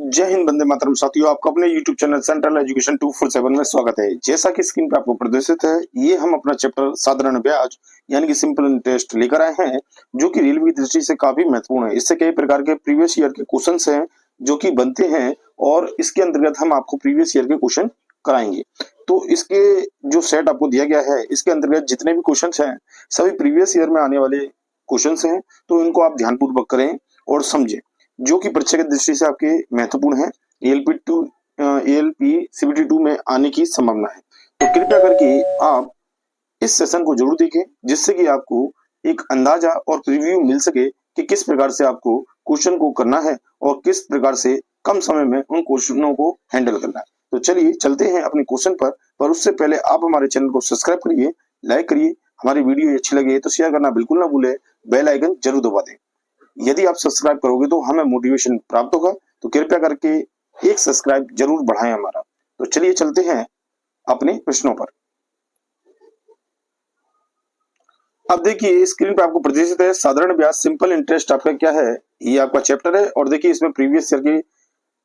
जय हिंद, वंदे मातरम। साथियों, आपका अपने YouTube चैनल सेंट्रल एजुकेशन 247 में स्वागत है। जैसा कि स्क्रीन पे आपको प्रदर्शित है, ये हम अपना चैप्टर साधारण ब्याज यानी कि सिंपल इंटरेस्ट लेकर आए हैं, जो कि रेलवे की दृष्टि से काफी महत्वपूर्ण है। इससे कई प्रकार के प्रीवियस ईयर के क्वेश्चंस हैं जो कि बनते हैं और इसके अंतर्गत हम आपको प्रीवियस ईयर के क्वेश्चन कराएंगे। तो इसके जो सेट आपको दिया गया है, इसके अंतर्गत जितने भी क्वेश्चन हैं सभी प्रीवियस ईयर में आने वाले क्वेश्चन हैं। तो इनको आप ध्यानपूर्वक करें और समझें, जो कि परीक्षा की दृष्टि से आपके महत्वपूर्ण है। एएलपी सीबीटी 2 में आने की संभावना है। तो कृपया करके आप इस सेशन को जरूर देखें, जिससे कि आपको एक अंदाजा और प्रीव्यू मिल सके कि किस प्रकार से आपको क्वेश्चन को करना है और किस प्रकार से कम समय में उन क्वेश्चनों को हैंडल करना है। तो चलिए चलते हैं अपने क्वेश्चन पर उससे पहले आप हमारे चैनल को सब्सक्राइब करिए, लाइक करिए। हमारी वीडियो अच्छी लगे तो शेयर करना बिल्कुल ना भूले, बेल आइकन जरूर दबा दें। यदि आप सब्सक्राइब करोगे तो हमें मोटिवेशन प्राप्त होगा। तो कृपया करके एक सब्सक्राइब जरूर बढ़ाएं हमारा। तो चलिए चलते हैं अपने प्रश्नों पर। अब देखिए स्क्रीन पे आपको प्रदर्शित है साधारण ब्याज सिंपल इंटरेस्ट आपका क्या है, ये आपका चैप्टर है। और देखिए इसमें प्रीवियस ईयर के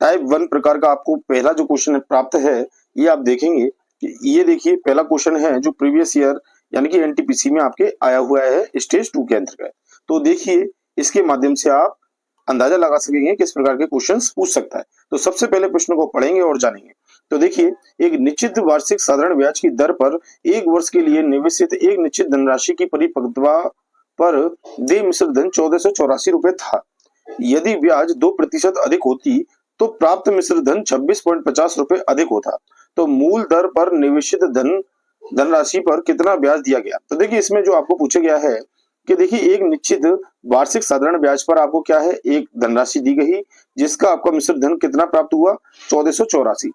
टाइप 1 प्रकार का आपको पहला जो क्वेश्चन प्राप्त है, ये आप देखेंगे कि ये देखिए पहला क्वेश्चन है जो प्रीवियस ईयर यानी कि एनटीपीसी में आपके आया हुआ है स्टेज 2 के अंतर्गत। तो देखिए इसके माध्यम से आप अंदाजा लगा सकेंगे किस प्रकार के क्वेश्चंस पूछ सकता है। तो सबसे पहले प्रश्न को पढ़ेंगे और जानेंगे। तो देखिए, एक निश्चित वार्षिक साधारण ब्याज की दर पर एक वर्ष के लिए निवेशित एक निश्चित धनराशि की परिपक्वता पर देय मिश्र धन 1484 रुपए था। यदि ब्याज 2% अधिक होती तो प्राप्त मिश्र धन 26.50 रुपए अधिक होता। तो मूल दर पर निवेशित धनराशि पर कितना ब्याज दिया गया। तो देखिए इसमें जो आपको पूछा गया है कि देखिए एक निश्चित वार्षिक साधारण ब्याज पर आपको क्या है, एक धनराशि दी गई जिसका आपका मिश्र धन कितना प्राप्त हुआ, 1484।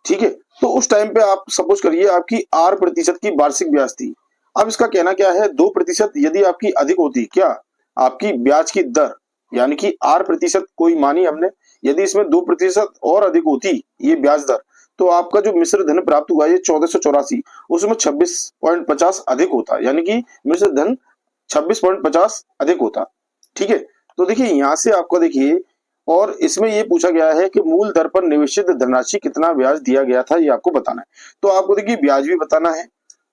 ठीक है, तो उस टाइम पे आप सपोज करिए आपकी 8% की वार्षिक ब्याज थी। अब इसका कहना क्या है, 2% यदि आपकी अधिक होती, क्या आपकी ब्याज की दर यानी कि 8% कोई मानी हमने, यदि इसमें 2% और अधिक होती ये ब्याज दर, तो आपका जो मिश्र धन प्राप्त हुआ ये 1484, उसमें 26.50 अधिक होता, यानी कि मिश्र धन 26.50 अधिक होता। ठीक है, तो देखिए यहां से आपको देखिए, और इसमें ये पूछा गया है कि मूल दर पर निवेशित धनराशि कितना ब्याज दिया गया था, ये आपको बताना है। तो आपको देखिए ब्याज भी बताना है।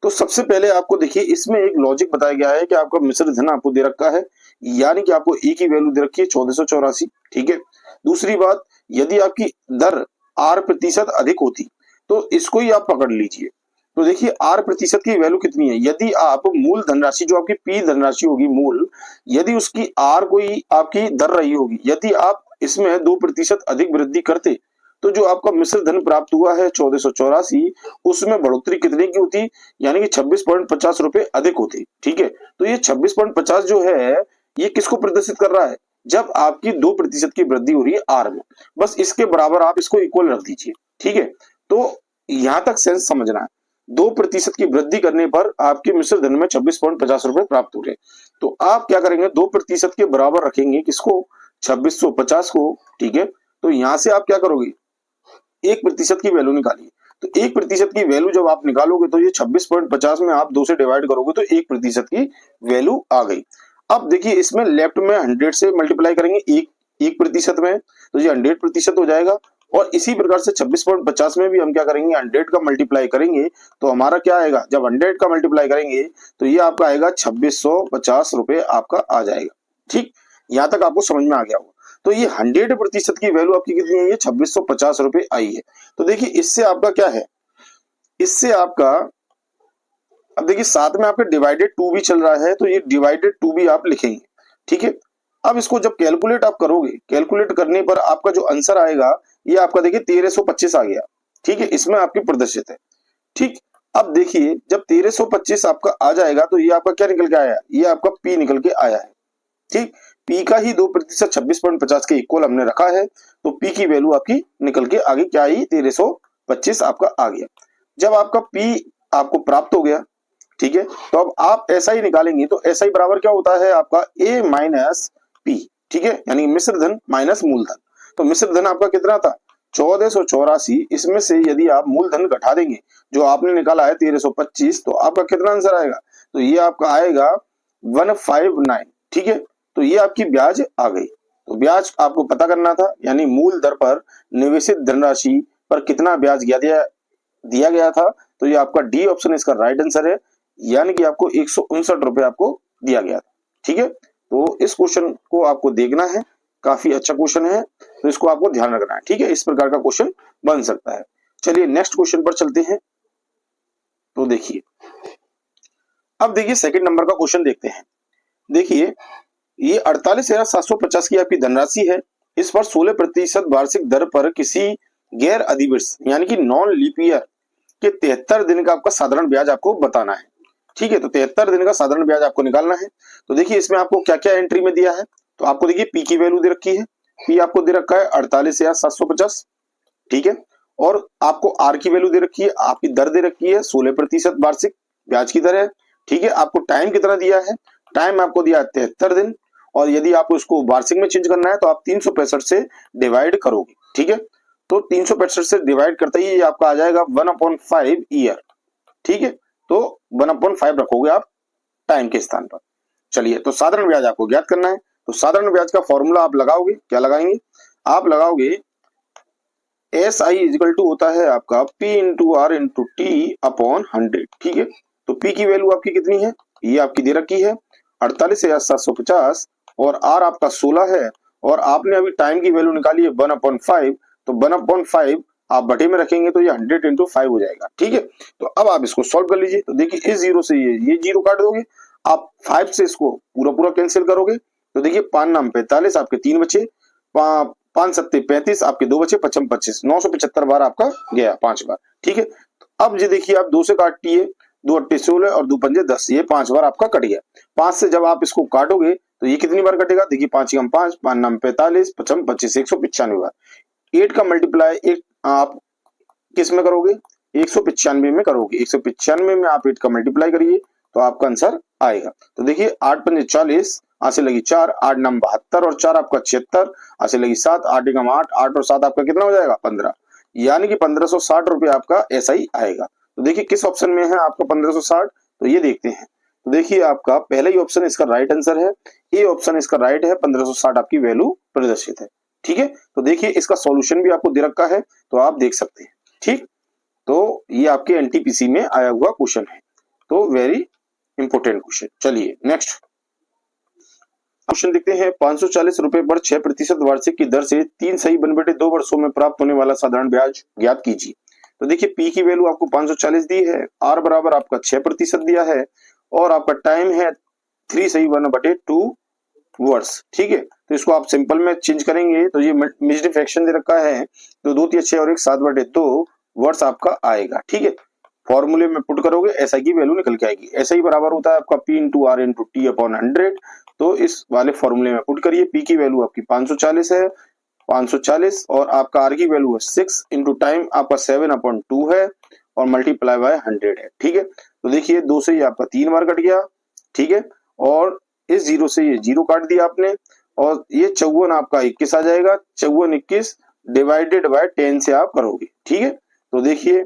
तो सबसे पहले आपको देखिए इसमें एक लॉजिक बताया गया है कि आपका मिश्र धन आपको दे रखा है, यानी कि आपको एक ही वैल्यू दे रखी है 1484। ठीक है, दूसरी बात, यदि आपकी दर 8% अधिक होती तो इसको ही आप पकड़ लीजिए। तो देखिए 8% की वैल्यू कितनी है, यदि आप मूल धनराशि जो आपकी पी धनराशि होगी मूल, यदि उसकी आर कोई आपकी दर रही होगी, यदि आप इसमें 2% अधिक वृद्धि करते तो जो आपका मिश्र धन प्राप्त हुआ है 1484, उसमें बढ़ोतरी कितने की होती, यानी कि 26.50 रुपए अधिक होती। ठीक है, तो ये 26.50 जो है ये किसको प्रदर्शित कर रहा है, जब आपकी 2% की वृद्धि हो रही है आर में, बस इसके बराबर आप इसको इक्वल रख दीजिए। ठीक है, तो यहां तक सेंस समझना है। 2% की वृद्धि करने पर आपके मिश्र धन में 26.50 रुपए प्राप्त हो रहे। तो आप क्या करेंगे, 2% के बराबर रखेंगे किसको, 2650 को। ठीक है, तो यहां से आप क्या करोगे, 1% की वैल्यू निकालिए। तो 1% की वैल्यू जब आप निकालोगे तो ये 26.50 में आप 2 से डिवाइड करोगे तो 1% की वैल्यू आ गई। अब देखिए इसमें लेफ्ट में 100 से मल्टीप्लाई करेंगे 1% में, तो ये 100% हो जाएगा। और इसी प्रकार से 26.50 में भी हम क्या करेंगे, 100 का मल्टीप्लाई करेंगे तो हमारा क्या आएगा, जब 100 का मल्टीप्लाई करेंगे तो ये आपका आएगा 2650 रुपए आपका आ जाएगा। ठीक, यहां तक आपको समझ में आ गया होगा। तो ये 100% की वैल्यू आपकी कितनी है, ये 2650 रुपए आई है। तो देखिए इससे आपका क्या है, इससे आपका, अब देखिए साथ में आपका डिवाइडेड 2 भी चल रहा है, तो ये डिवाइडेड 2 भी आप लिखेंगे। ठीक है, अब इसको जब कैलकुलेट आप करोगे, कैलकुलेट करने पर आपका जो आंसर आएगा ये आपका देखिए 1325 आ गया। ठीक है, इसमें आपकी प्रदर्शित है। ठीक, अब देखिए जब 1325 आपका आ जाएगा तो ये आपका क्या निकल के आया, ये आपका पी निकल के आया है। ठीक, पी का ही 2% 26.50 के इक्वल हमने रखा है, तो पी की वैल्यू आपकी निकल के आगे क्या आई, 1325 आपका आ गया। जब आपका पी आपको प्राप्त हो गया, ठीक है, तो अब आप ऐसा ही निकालेंगे, तो ऐसा ही बराबर क्या होता है आपका ए माइनस पी। ठीक है, यानी मिश्र धन माइनस मूलधन। तो मिश्र धन आपका कितना था, 1484, इसमें से यदि आप मूलधन घटा देंगे जो आपने निकाला है 1325, तो आपका कितना आंसर आएगा, तो ये आपका आएगा 159। ठीक है, तो ये आपकी ब्याज आ गई। तो ब्याज आपको पता करना था, यानी मूल दर पर निवेशित धनराशि पर कितना ब्याज दिया गया था। तो ये आपका डी ऑप्शन इसका राइट आंसर है, यानी कि आपको 159 रुपए आपको दिया गया था। ठीक है, तो इस क्वेश्चन को आपको देखना है, काफी अच्छा क्वेश्चन है, तो इसको आपको ध्यान रखना है। ठीक है, इस प्रकार का क्वेश्चन बन सकता है। चलिए नेक्स्ट क्वेश्चन पर चलते हैं। तो देखिए, अब देखिए सेकंड नंबर का क्वेश्चन देखते हैं। देखिए, ये 48,750 की आपकी धनराशि है। इस पर 16% वार्षिक दर पर किसी गैर अधिवर्ष यानी कि नॉन लीप ईयर के 73 दिन का आपका साधारण ब्याज आपको बताना है। ठीक है, तो 73 दिन का साधारण ब्याज आपको निकालना है। तो देखिए इसमें आपको क्या क्या एंट्री में दिया है। तो आपको देखिए पी की वैल्यू दे रखी है, पी आपको दे रखा है 48,750। ठीक है, और आपको आर की वैल्यू दे रखी है, आपकी दर दे रखी है 16% वार्षिक ब्याज की दर है। ठीक है, आपको टाइम कितना दिया है, टाइम आपको दिया है 73 दिन, और यदि आपको इसको वार्षिक में चेंज करना है तो आप 365 से डिवाइड करोगे। ठीक है, तो 365 से डिवाइड करते ही ये आपका आ जाएगा 1/5 ईयर। ठीक है, तो 1/5 रखोगे आप टाइम के स्थान पर। चलिए, तो साधारण ब्याज आपको ज्ञात करना है। तो साधारण ब्याज का फॉर्मूला आप लगाओगे, क्या लगाएंगे, आप लगाओगे एस आई इजिकल टू होता है आपका P into R into T upon 100। ठीक है, तो पी की वैल्यू आपकी कितनी है, ये आपकी दे रखी है 48,750, और आर आपका 16 है, और आपने अभी टाइम की वैल्यू निकाली है 1/5। तो 1/5 आप बटे में रखेंगे तो ये 100 इंटू 5 हो जाएगा। ठीक है, तो अब आप इसको सॉल्व कर लीजिए। तो देखिए इस जीरो से ये जीरो काट दोगे, आप 5 से इसको पूरा पूरा कैंसिल करोगे। तो देखिए 5 नाम 45, आपके 3 बचे, 5 सत्ते 35, आपके 2 बचे, 55 25, 975 बार आपका गया 5 बार। ठीक है, तो अब ये देखिए आप 2 से काटिए, 2 अट्टे 16 और 2 पंजे 10, ये 5 बार आपका कट गया। 5 से जब आप इसको काटोगे तो ये कितनी बार कटेगा, देखिए 5 कम 5, 5 नाम 45, 55 25, 195 बार। 8 का मल्टीप्लाई एक आप किस में करोगे, 195 में करोगे। 195 में आप 8 का मल्टीप्लाई करिए तो आपका आंसर आएगा। तो देखिए 8 पंजे 40, आसे लगी 4, 8 नाम 72 और 4 आपका 76, आसे लगी 7, 8 एकम 8, 8 और 7 आपका कितना हो जाएगा 15, यानी कि 1560 रुपए आपका ऐसा ही आएगा। तो देखिए किस ऑप्शन में है आपका 1560, तो ये देखते हैं। तो देखिए आपका पहला ही ऑप्शन इसका राइट आंसर है, ए ऑप्शन इसका राइट है, 1560 आपकी वैल्यू प्रदर्शित है। ठीक है, तो देखिए इसका सॉल्यूशन भी आपको दे रखा है, तो आप देख सकते हैं। ठीक, तो ये आपके एनटीपीसी में आया हुआ क्वेश्चन है, तो वेरी इंपोर्टेंट क्वेश्चन। चलिए नेक्स्ट क्वेश्चन देखते हैं। 540 रुपए पर 6% वार्षिक की दर से 3 सही 1/2 वर्षों में प्राप्त होने वाला साधारण ब्याज ज्ञात कीजिए। तो देखिए पी की वैल्यू आपको 540 दी है, आर बराबर आपका 6% दिया है, और आपका टाइम है 3 सही 1/2 वर्ष। ठीक है, तो इसको आप सिंपल में चेंज करेंगे तो ये मिक्स्ड फ्रैक्शन दे रखा है, तो 2 3 6 और 1 7/2 वर्ष आपका आएगा। ठीक है, फॉर्मूले में पुट करोगे एसआई की वैल्यू निकल के आएगी। एसआई बराबर होता है आपका P into R into T upon 100। तो इस वाले फॉर्मूले में पुट करिए, पी की वैल्यू आपकी 540 है, 540, और आपका आर की वैल्यू है 6 इंटू टाइम आपका 7/2 है, और मल्टीप्लाई बाय 100 है। ठीक है, तो देखिए 2 से ये आपका 3 बार कट गया। ठीक है, और इस जीरो से ये जीरो काट दिया आपने, और ये 54 आपका 21 आ जाएगा। 54 21 डिवाइडेड बाय 10 से आप करोगे। ठीक है, तो देखिए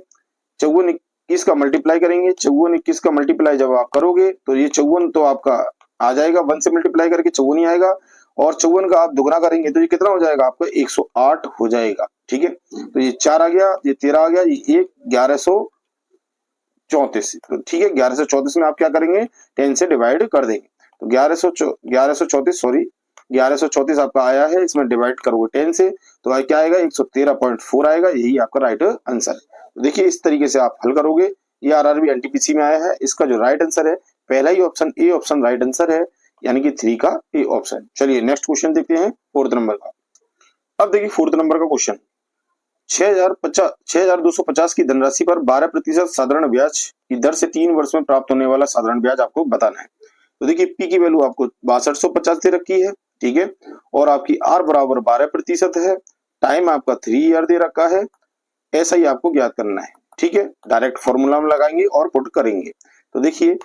54 21 का मल्टीप्लाई करेंगे, 54 21 का मल्टीप्लाई जब आप करोगे तो ये 54 तो आपका आ जाएगा, 1 से मल्टीप्लाई करके 54 ही आएगा, और 54 का आप दुगना करेंगे तो ये कितना हो जाएगा आपका 108 हो जाएगा। ठीक है, तो ये 4 आ गया, ये 13 आ गया, ये 1134। तो ठीक है, 1134 में आप क्या करेंगे, 10 से डिवाइड कर देंगे। तो 1134 आपका आया है, इसमें डिवाइड करोगे 10 से तो क्या आएगा 113.4 आएगा, यही आपका राइट आंसर है। तो देखिए इस तरीके से आप हल करोगे। ये आरआरबी एनटीपीसी में आया है, इसका जो राइट आंसर है पहला ही option A option right answer है, यानी कि 3 का ए ऑप्शन। चलिए नेक्स्ट क्वेश्चन देखते हैं 4th नंबर का। अब देखिए 4th नंबर का क्वेश्चन, 6,250 की धनराशि पर 12% साधारण ब्याज की दर से 3 वर्ष में प्राप्त होने वाला साधारण ब्याज आपको बताना है। तो देखिए पी की वैल्यू आपको 6250 दे रखी है। ठीक है, और आपकी आर बराबर 12% है, टाइम आपका 3 ईयर दे रखा है, ऐसा ही आपको ज्ञात करना है। ठीक है, डायरेक्ट फॉर्मूला में लगाएंगे और पुट करेंगे। तो देखिए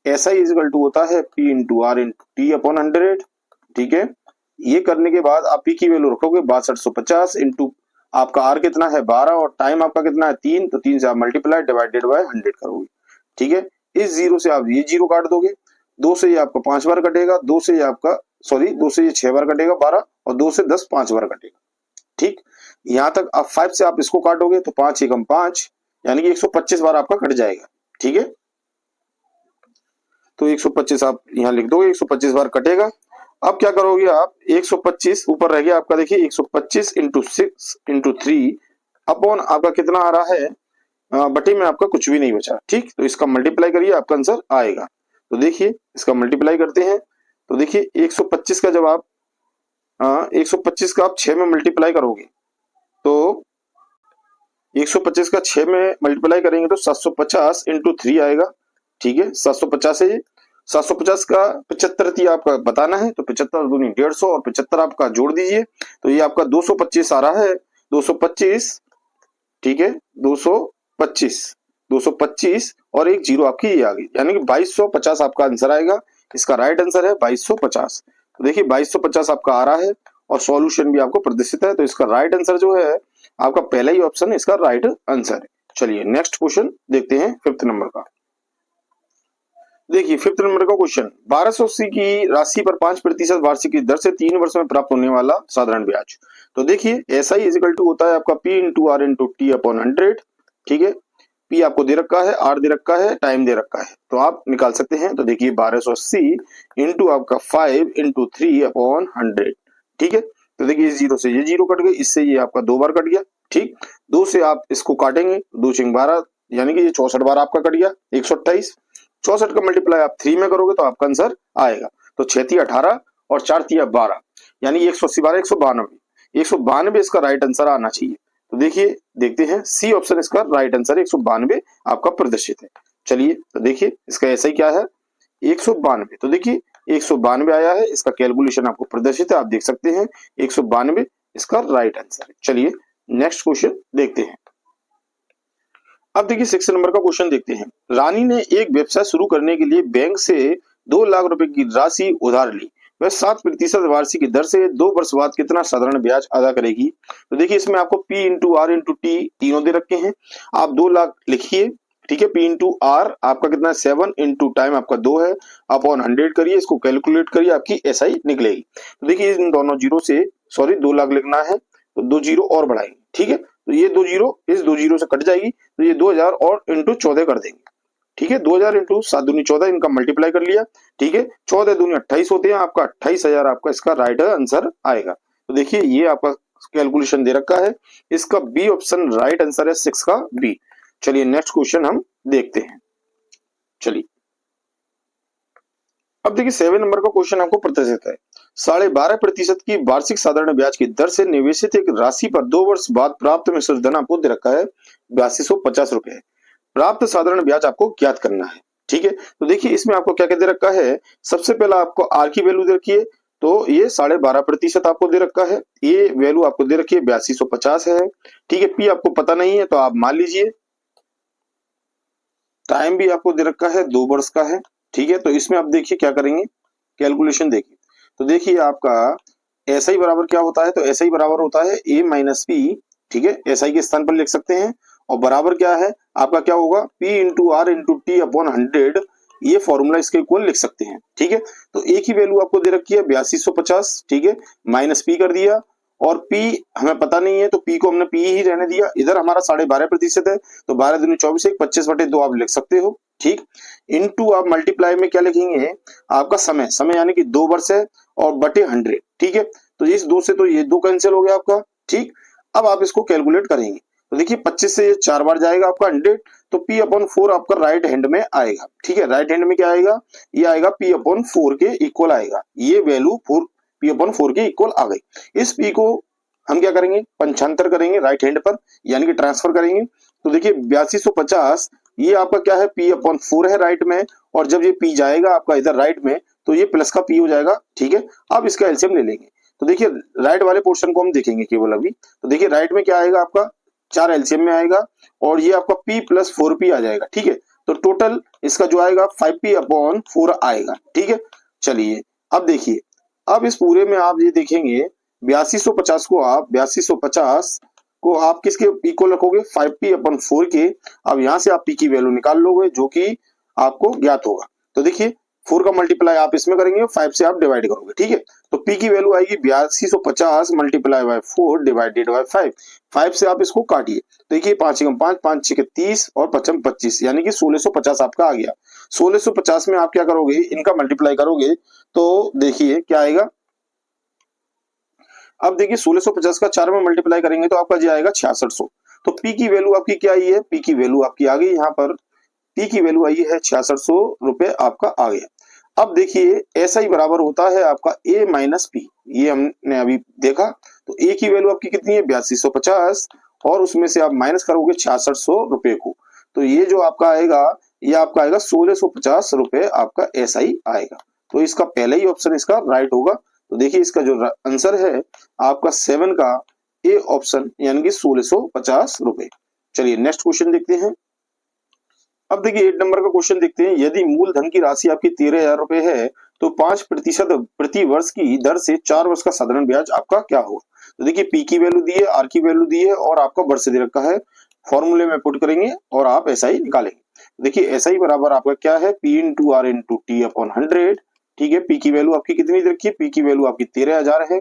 ऐसा ही इक्वल टू होता है P into R into T upon 100। ठीक है, ये करने के बाद आप पी की वैल्यू रखोगे 6250 इंटू आपका आर कितना है 12 और टाइम आपका कितना है 3, तो 3 से आप मल्टीप्लाई डिवाइडेड बाय 100 करोगे। ठीक है, इस जीरो से आप ये जीरो काट दोगे, 2 से ये आपका 5 बार कटेगा, 2 से ये आपका 2 से ये 6 बार कटेगा 12, और 2 से 10 5 बार कटेगा। ठीक, यहां तक अब 5 से आप इसको काटोगे तो 5 एकम 5 यानी कि 125 बार आपका कट जाएगा। ठीक है, तो 125 आप यहां लिख दोगे, 125 बार कटेगा। अब क्या करोगे आप, 125 ऊपर रह गया आपका, देखिए 125 इंटू 6 इंटू 3 अपॉन आपका कितना आ रहा है, बटे में आपका कुछ भी नहीं बचा। ठीक, तो इसका मल्टीप्लाई करिए, आपका आंसर आएगा। तो देखिए इसका मल्टीप्लाई करते हैं, तो देखिए 125 का जब आप 125 का आप 6 में मल्टीप्लाई करोगे तो 125 का 6 में मल्टीप्लाई करेंगे तो 750 इंटू 3 आएगा। ठीक है, 750 है, 750 का 75 आपका बताना है, तो 75 दूनी 150 और 75 आपका जोड़ दीजिए, तो ये आपका 225 आ रहा है, 225। ठीक है, 225 और एक जीरो आपकी ये आ गई, यानी कि 2250 आपका आंसर आएगा। इसका राइट आंसर है 2250। तो देखिए 2250 आपका आ रहा है और सॉल्यूशन भी आपको प्रदर्शित है, तो इसका राइट आंसर जो है आपका पहला ही ऑप्शन है, इसका राइट आंसर है। चलिए नेक्स्ट क्वेश्चन देखते हैं 5th नंबर का। देखिए 5th नंबर का क्वेश्चन, 1280 की राशि पर 5% वार्षिक की दर से 3 वर्ष में प्राप्त होने वाला साधारण ब्याज। तो देखिए ऐसा ही इजिकल टू होता है आपका P into R into T upon 100। ठीक है, P आपको दे रखा है, R दे रखा है, टाइम दे रखा है, तो आप निकाल सकते हैं। तो देखिए 1280 इंटू आपका 5 इंटू 3 अपॉन 100। ठीक है, तो देखिए 0 से ये 0 कट गए, इससे ये आपका 2 बार कट गया। ठीक, 2 से आप इसको काटेंगे, 2 6 12 यानी कि ये 64 बार आपका कट गया, 128। 64 का मल्टीप्लाई आप 3 में करोगे तो आपका आंसर आएगा, तो 6 3 18 और 4 3 12 यानी 180 12 192 इसका राइट आंसर आना चाहिए। तो देखिए देखते हैं, सी ऑप्शन इसका राइट आंसर है, 192 आपका प्रदर्शित है। चलिए तो देखिए इसका ऐसा ही क्या है, 192। तो देखिए 192 आया है, इसका कैलकुलेशन आपको प्रदर्शित है, आप देख सकते हैं 192 इसका राइट आंसर है। चलिए नेक्स्ट क्वेश्चन देखते हैं। अब देखिए 6 नंबर का क्वेश्चन देखते हैं। रानी ने एक व्यवसाय शुरू करने के लिए बैंक से 2 लाख रुपए की राशि उधार ली, वह 7% वार्षिक की दर से 2 वर्ष बाद कितना साधारण ब्याज अदा करेगी। तो देखिए इसमें आपको P into R into T तीनों दे रखे हैं, आप 2 लाख लिखिए। ठीक है, P इंटू आर आपका कितना है 7 इंटू टाइम आपका 2 है अपॉन 100 करिए, इसको कैलकुलेट करिए, आपकी SI निकलेगी। तो देखिए इन दोनों जीरो से, सॉरी 2 लाख लिखना है तो 2 जीरो और बढ़ाएंगे। ठीक है, तो ये 2 जीरो इस 2 जीरो से कट जाएगी, तो ये 2000 और इंटू 14 कर देंगे। ठीक है, 2000 इंटू 7 दूनी 14, इनका मल्टीप्लाई कर लिया। ठीक है, 14 दूनी 28 होते हैं, आपका 28,000 आपका इसका राइट आंसर आएगा। तो देखिए ये आपका कैलकुलेशन दे रखा है, इसका बी ऑप्शन राइट आंसर है 6 का बी। चलिए नेक्स्ट क्वेश्चन हम देखते हैं। चलिए अब देखिए 7 नंबर का क्वेश्चन आपको प्रदर्शित है। 12.5% की वार्षिक साधारण ब्याज की दर से निवेशित एक राशि पर 2 वर्ष बाद प्राप्त मिश्र धन आपको दे रखा है 8250 रुपए। प्राप्त साधारण ब्याज आपको ज्ञात करना है। ठीक है, तो देखिए इसमें आपको क्या क्या दे रखा है, सबसे पहला आपको आर की वैल्यू दे रखी है, तो ये 12.5% आपको दे रखा है, ये वैल्यू आपको दे रखी है 8250 है। ठीक है, पी आपको पता नहीं है तो आप मान लीजिए, टाइम भी आपको दे रखा है 2 वर्ष का है। ठीक है, तो इसमें आप देखिए क्या करेंगे, कैलकुलेशन देखिए, तो देखिए आपका SI बराबर क्या होता है, तो SI बराबर होता है A माइनस पी। ठीक है, SI के स्थान पर लिख सकते हैं, और बराबर क्या है आपका, क्या होगा P into R into T upon 100, ये फॉर्मूला इसके इक्वल लिख सकते हैं। ठीक है, तो एक ही वैल्यू आपको दे रखी है 8250। ठीक है, माइनस पी कर दिया, और P हमें पता नहीं है तो P को हमने P ही रहने दिया। इधर हमारा 12.5% है, तो 12 दूनी 24 25/2 आप लिख सकते हो। ठीक, इनटू आप मल्टीप्लाई में क्या लिखेंगे, आपका समय यानी कि 2 वर्ष है और बटे 100। ठीक है, तो इस 2 से तो ये 2 कैंसिल हो गया आपका। ठीक, अब आप इसको कैलकुलेट करेंगे, तो देखिए 25 से ये 4 बार जाएगा आपका 100, तो P अपॉन 4 आपका राइट हैंड में आएगा। ठीक है, राइट हैंड में क्या आएगा, ये आएगा P अपॉन 4 के इक्वल आएगा, ये वैल्यू P अपॉन 4 के इक्वल आ गई। इस P को हम क्या करेंगे, पंचांतर करेंगे राइट हैंड पर, यानी कि ट्रांसफर करेंगे। तो देखिए 8250 ये आपका क्या है, P अपॉन 4 है राइट में, और जब ये P जाएगा आपका इधर राइट में तो ये प्लस का P हो जाएगा। ठीक है, अब इसका एलसीएम ले लेंगे, तो देखिए राइट वाले पोर्शन को हम देखेंगे केवल अभी। तो देखिए राइट में क्या आएगा आपका 4 एलसीएम में आएगा, और ये आपका P प्लस 4P आ जाएगा। ठीक है, तो टोटल इसका जो आएगा 5P अपॉन 4 आएगा। ठीक है, चलिए अब देखिए, अब इस पूरे में आप ये देखेंगे 8250 को आप किसके इक्वल रखोगे, 5P अपॉन 4 के। अब यहां से आप P की वैल्यू निकाल लोगे जो कि आपको ज्ञात होगा। तो देखिए 4 का मल्टीप्लाई आप इसमें करेंगे, 5 से आप डिवाइड करोगे, ठीक है। तो पी की वैल्यू आएगी 8250 मल्टीप्लाई बाय 4 डिवाइडेड बाय 5। 5 से आप इसको काटिए, तो देखिए 5 एकम 5, 5 छह 30 और 55 25, यानी कि 1650 आपका आ गया। 1650 में आप क्या करोगे, इनका मल्टीप्लाई करोगे तो देखिए क्या आएगा। अब देखिए 1650 का 4 में मल्टीप्लाई करेंगे तो आपका जी आएगा 6600। तो पी की वैल्यू आपकी क्या आई है, पी की वैल्यू आपकी आ गई यहाँ पर, पी की वैल्यू आई है 6600 रुपए आपका आ गया। अब देखिए ऐसा ही बराबर होता है आपका ए माइनस पी, ये हमने अभी देखा। तो ए की वैल्यू आपकी कितनी है 8250 और उसमें से आप माइनस करोगे 6600 रुपए को, तो ये जो आपका आएगा ये आपका आएगा 1650 रुपए आपका ऐसा ही आएगा। तो इसका पहले ही ऑप्शन इसका राइट होगा। तो देखिए इसका जो आंसर है आपका 7 का ए ऑप्शन, यानी कि 1650 रुपए। चलिए नेक्स्ट क्वेश्चन देखते हैं। अब देखिए 8 नंबर का क्वेश्चन देखते हैं। यदि मूलधन की राशि आपकी 13,000 रुपए है तो 5% प्रति वर्ष की दर से 4 वर्ष का साधारण ब्याज आपका क्या होगा। तो देखिए पी की वैल्यू दी है, आर की वैल्यू दी है और आपका वर्ष दे रखा है। फॉर्मूले में पुट करेंगे और आप ऐसा ही निकालेंगे। देखिए ऐसा ही बराबर आपका क्या है, P into R into T upon 100। ठीक है, पी की वैल्यू आपकी कितनी दे रखी है, पी की वैल्यू आपकी 13,000 है।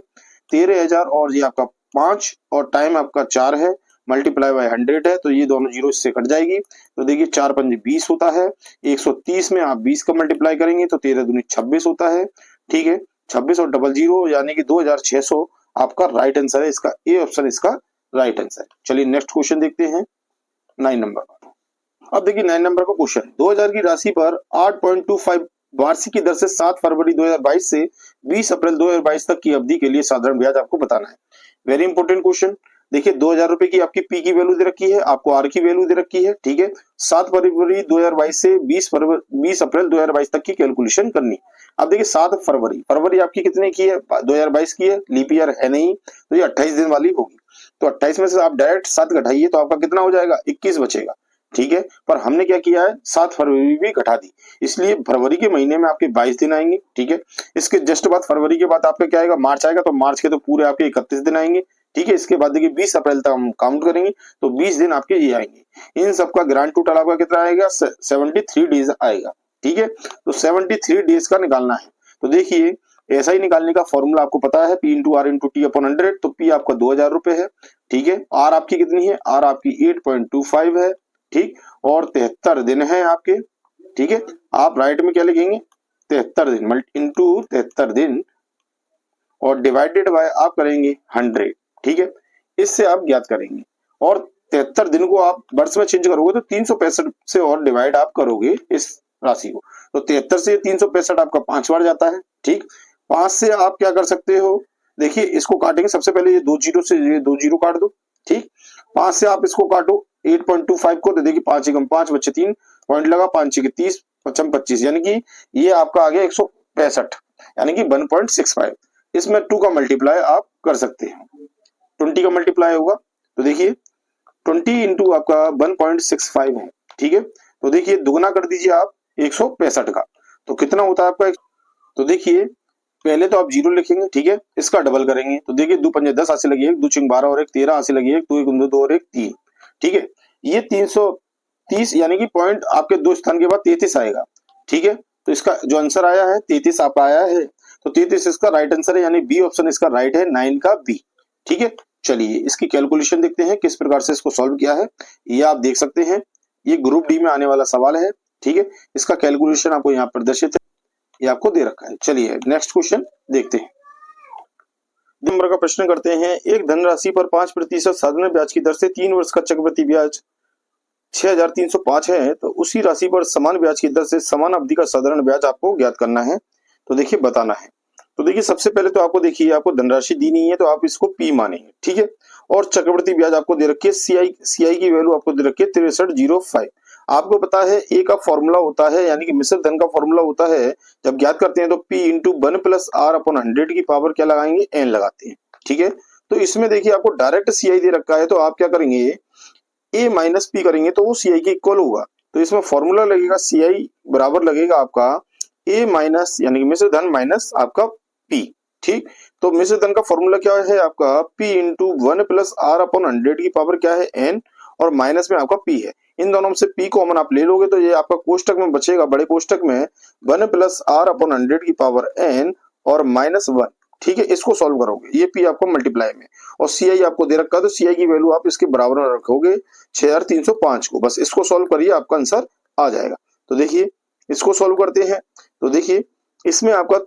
13,000 और ये आपका 5 और टाइम आपका 4 है, मल्टीप्लाई बाय 100 है, तो ये दोनों जीरो इससे कट जाएगी। तो देखिए 4 पंजे 20 होता है, 130 में आप 20 का मल्टीप्लाई करेंगे तो 13 दूनी 26 होता है। ठीक है, 26 और डबल जीरो यानी कि 2600 आपका राइट आंसर है। इसका ए ऑप्शन इसका राइट आंसर है। चलिए नेक्स्ट क्वेश्चन देखते हैं 9 नंबर का। अब देखिए 9 नंबर का क्वेश्चन, 2000 की राशि पर 8.25 वार्षिक की दर से 7 फरवरी 2022 से 20 अप्रैल 2022 तक की अवधि के लिए साधारण ब्याज आपको बताना है। Very important question. देखिए 2000 रुपए की आपकी पी की वैल्यू दे रखी है, आपको आर की वैल्यू दे रखी है। ठीक है, 7 फरवरी 2022 से 20 अप्रैल 2022 तक की कैलकुलेशन करनी। अब देखिए 7 फरवरी, फरवरी आपकी कितने की है 2022 की है, लीप ईयर है नहीं, तो ये 28 दिन वाली होगी। तो 28 में से आप डायरेक्ट 7 घटाइए तो आपका कितना हो जाएगा 21 बचेगा। ठीक है, पर हमने क्या किया है 7 फरवरी भी घटा दी, इसलिए फरवरी के महीने में आपके 22 दिन आएंगे। ठीक है, इसके जस्ट बाद फरवरी के बाद आपका क्या आएगा मार्च आएगा, तो मार्च के तो पूरे आपके 31 दिन आएंगे। ठीक है, इसके बाद देखिए 20 अप्रैल तक हम काउंट करेंगे तो 20 दिन आपके ये आएंगे। इन सबका ग्रांड टोटल आपका कितना आएगा 73 डेज आएगा। ठीक है, तो 73 डेज का निकालना है। तो देखिए ऐसा ही निकालने का फॉर्मूला आपको पता है, P into R into T upon 100। तो पी आपका 2000 रुपए है। ठीक है, आर आपकी कितनी है, आर आपकी 8.25 है। ठीक, और 73 दिन है आपके। ठीक है, आप राइट में क्या लिखेंगे 73 दिन इंटू 73 दिन और डिवाइडेड बाय आप करेंगे 100। ठीक है, इससे आप ज्ञात करेंगे और 73 दिन को आप वर्ष में चेंज करोगे तो 365 से और डिवाइड आप करोगे इस राशि को। तो 73 से 365 आपका 5 बार जाता है। ठीक, 5 से आप क्या कर सकते हो, देखिए इसको काटेंगे, सबसे पहले ये 2 जीरो से ये 2 जीरो काट दो। ठीक, 5 से आप इसको काटो 8.25 को, तो देखिए 5 एकम 5 बच्चे 3 पॉइंट लगा, 5 छह 30 55 25, यानी कि ये आपका आ गया 165, यानी कि 1.65। इसमें 2 का मल्टीप्लाई आप कर सकते हैं, 20 का मल्टीप्लाई होगा। तो देखिए 20 इंटू आपका 1.65 है। ठीक है, तो देखिए दुगना कर दीजिए आप 165 का, तो कितना होता है आपका। तो देखिए पहले तो आप जीरो लिखेंगे। ठीक है, इसका डबल करेंगे तो देखिए 2 पंजे 10 आसे लगी 1, 2 चिंग 12 और 1 13 आसे लगी 1, 2 1 2 2 और 1 3। ठीक है, ये 330 यानी कि पॉइंट आपके 2 स्थान के बाद 33 आएगा। ठीक है, तो इसका जो आंसर आया है 33 आपका आया है, तो 33 इसका राइट आंसर है, यानी बी ऑप्शन इसका राइट है, 9 का बी। ठीक है, चलिए इसकी कैलकुलेशन देखते हैं किस प्रकार से इसको सॉल्व किया है। ये आप देख सकते हैं, ये ग्रुप डी में आने वाला सवाल है। ठीक है, इसका कैलकुलेशन आपको यहाँ प्रदर्शित है, ये आपको दे रखा है। चलिए नेक्स्ट क्वेश्चन देखते हैं। नंबर का प्रश्न करते हैं, एक धनराशि पर 5% साधारण ब्याज की दर से 3 वर्ष का चक्रवृद्धि ब्याज 6305 है, तो उसी राशि पर समान ब्याज की दर से समान अवधि का साधारण ब्याज आपको ज्ञात करना है। तो देखिए बताना है। तो देखिए सबसे पहले तो आपको देखिए आपको धनराशि दी नहीं है तो आप इसको पी मानेंगे। ठीक है, और चक्रवृद्धि ब्याज आपको दे रखी है सीआई की वैल्यू आपको दे रखी है 6305। आपको पता है ए का फॉर्मूला होता है, यानी कि मिश्र धन का फॉर्मूला होता है, जब ज्ञात करते हैं तो P into 1 plus R upon 100 की पावर क्या लगाएंगे एन लगाते हैं। ठीक है, तो इसमें देखिए आपको डायरेक्ट सीआई दे रखा है, तो आप क्या करेंगे ए माइनस पी करेंगे तो वो सीआई के इक्वल होगा। तो इसमें फॉर्मूला लगेगा सीआई बराबर लगेगा आपका ए माइनस यानी कि मिश्र धन माइनस आपका पी। ठीक, तो मिश्र धन का फॉर्मूला क्या है आपका P into 1 plus R upon 100 की पावर क्या है एन, और माइनस में आपका पी है। इन दोनों में से पी कॉमन आप ले लोगे तो ये आपका कोष्टक में बचेगा, बड़े कोष्टक में 1 प्लस आर अपॉन 100 की पावर एन और -1। ठीक है, इसको सॉल्व करोगे, ये पी आपको मल्टीप्लाई में, और सी आई आपको दे रखा है तो सी आई की वैल्यू आप इसके बराबर में रखोगे 6305 को। बस इसको सॉल्व करिए, आपका आंसर आ जाएगा। तो देखिए इसको सॉल्व करते हैं। तो देखिए इसमें आपका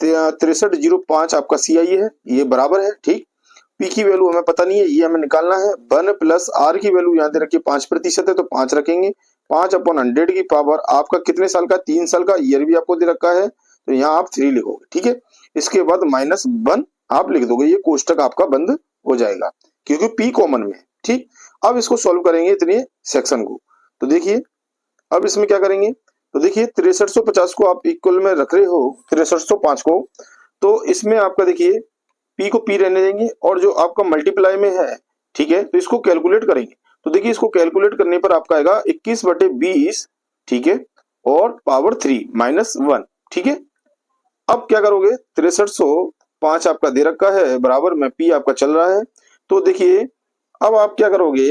6305 आपका सी आई है, ये बराबर है। ठीक, पी की वैल्यू हमें पता नहीं है, ये हमें निकालना है। 1 प्लस आर की वैल्यू यहाँ दे रखी है 5% है तो 5 रखेंगे। 5 अपॉन 100 की पावर आपका कितने साल का, 3 साल का, ईयर भी आपको दे रखा है तो यहाँ आप 3 लिखोगे। ठीक है, इसके बाद -1 आप लिख दोगे, ये कोष्टक आपका बंद हो जाएगा क्योंकि पी कॉमन में है। ठीक, अब इसको सॉल्व करेंगे इतने सेक्शन को। तो देखिए अब इसमें क्या करेंगे, तो देखिए 6350 को आप इक्वल में रख रहे हो 6305 को, तो इसमें आपका देखिए पी को पी रहने देंगे और जो आपका मल्टीप्लाई में है, ठीक है, तो इसको कैलकुलेट करेंगे। तो देखिए इसको कैलकुलेट करने पर आपका आएगा 21/20, ठीक है, और पावर 3 -1। ठीक है, अब क्या करोगे, 6305 आपका दे रखा है बराबर में पी आपका चल रहा है। तो देखिए अब आप क्या करोगे,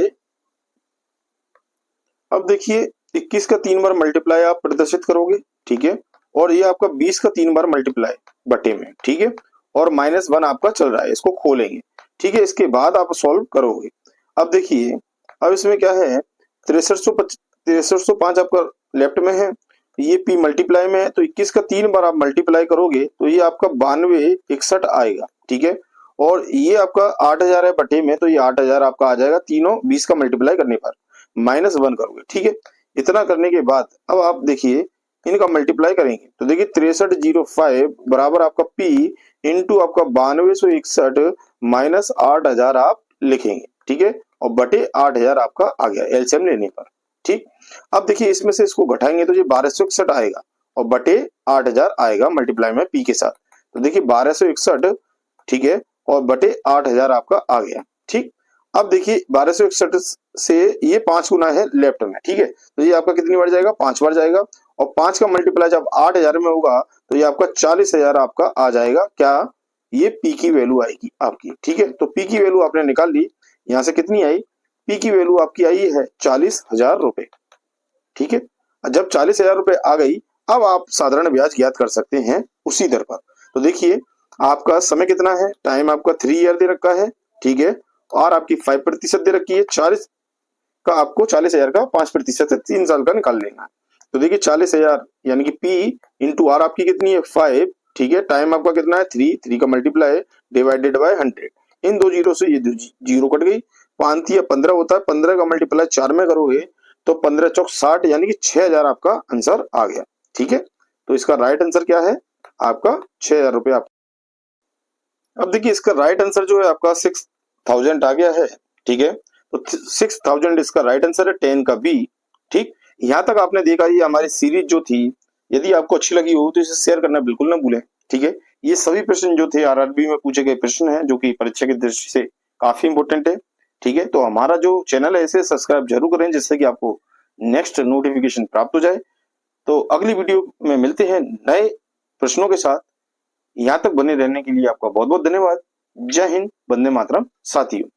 अब देखिए 21 का 3 बार मल्टीप्लाई आप प्रदर्शित करोगे। ठीक है, और ये आपका 20 का 3 बार मल्टीप्लाई बटे में। ठीक है, और -1 आपका चल रहा है, इसको खोलेंगे। ठीक है, इसके बाद आप सॉल्व करोगे। अब देखिए अब इसमें क्या है, 6305 आपका लेफ्ट में है, ये पी मल्टीप्लाई में है, तो 21 का 3 बार आप मल्टीप्लाई करोगे तो ये आपका 9261 आएगा। ठीक है, और ये आपका 8000 है बटे में, तो ये 8000 आपका आ जाएगा तीनों 20 का मल्टीप्लाई करने पर, -1 करोगे। ठीक है, इतना करने के बाद अब आप देखिए इनका मल्टीप्लाई करेंगे तो देखिए 6305 बराबर आपका पी इंटू आपका 9261 -8000 आप लिखेंगे। ठीक है, और बटे 8000 आपका आ गया एलसीएम लेने पर। ठीक, अब देखिए इसमें से इसको घटाएंगे तो ये 1261 आएगा और बटे 8000 आएगा मल्टीप्लाई में पी के साथ। तो देखिए 1261, ठीक है, और बटे 8000 आपका आ गया। ठीक, अब देखिए 1261 से ये 5 गुना है लेफ्ट में। ठीक है, तो ये आपका कितनी बार जाएगा, 5 बार जाएगा, और 5 का मल्टीप्लाई जब 8000 में होगा तो ये आपका 40000 आपका आ जाएगा। क्या, ये पी की वैल्यू आएगी आपकी। ठीक है, तो पी की वैल्यू आपने निकाल ली, यहां से कितनी आई, पी की वैल्यू आपकी आई है 40,000 रुपए। ठीक है, जब 40,000 रुपए आ गई, अब आप साधारण ब्याज ज्ञात कर सकते हैं उसी दर पर। तो देखिए आपका समय कितना है, टाइम आपका 3 ईयर दे रखा है। ठीक है, और आपकी 5% दे रखी है, 40 का आपको 40,000 का 5% है, 3 साल का निकाल लेना है। तो देखिए 40,000 यानी कि पी इंटू आर आपकी कितनी है 5। ठीक है, टाइम आपका कितना है 3 का मल्टीप्लाई डिवाइडेड बाय 100, इन दो जीरो से ये जीरो कट गई, 5 या 15 होता है, 15 का मल्टीप्लाई 4 में करोगे तो 15 चौक 60 यानी कि 6000 आपका आंसर आ गया। ठीक है, तो इसका राइट आंसर क्या है आपका 6000 रुपए आप। अब देखिए इसका राइट आंसर जो है आपका 6000 आ गया है। ठीक है, तो 6000 इसका राइट आंसर है, 10 का बी। ठीक, यहां तक आपने देखा ये हमारी सीरीज जो थी, यदि आपको अच्छी लगी हो तो इसे शेयर करना बिल्कुल ना भूलें। ठीक है, ये सभी प्रश्न जो थे आरआरबी में पूछे गए प्रश्न हैं जो कि परीक्षा की दृष्टि से काफी इंपॉर्टेंट है। ठीक है, तो हमारा जो चैनल है इसे सब्सक्राइब जरूर करें जिससे कि आपको नेक्स्ट नोटिफिकेशन प्राप्त हो जाए। तो अगली वीडियो में मिलते हैं नए प्रश्नों के साथ। यहाँ तक बने रहने के लिए आपका बहुत बहुत धन्यवाद। जय हिंद, वंदे मातरम साथियों।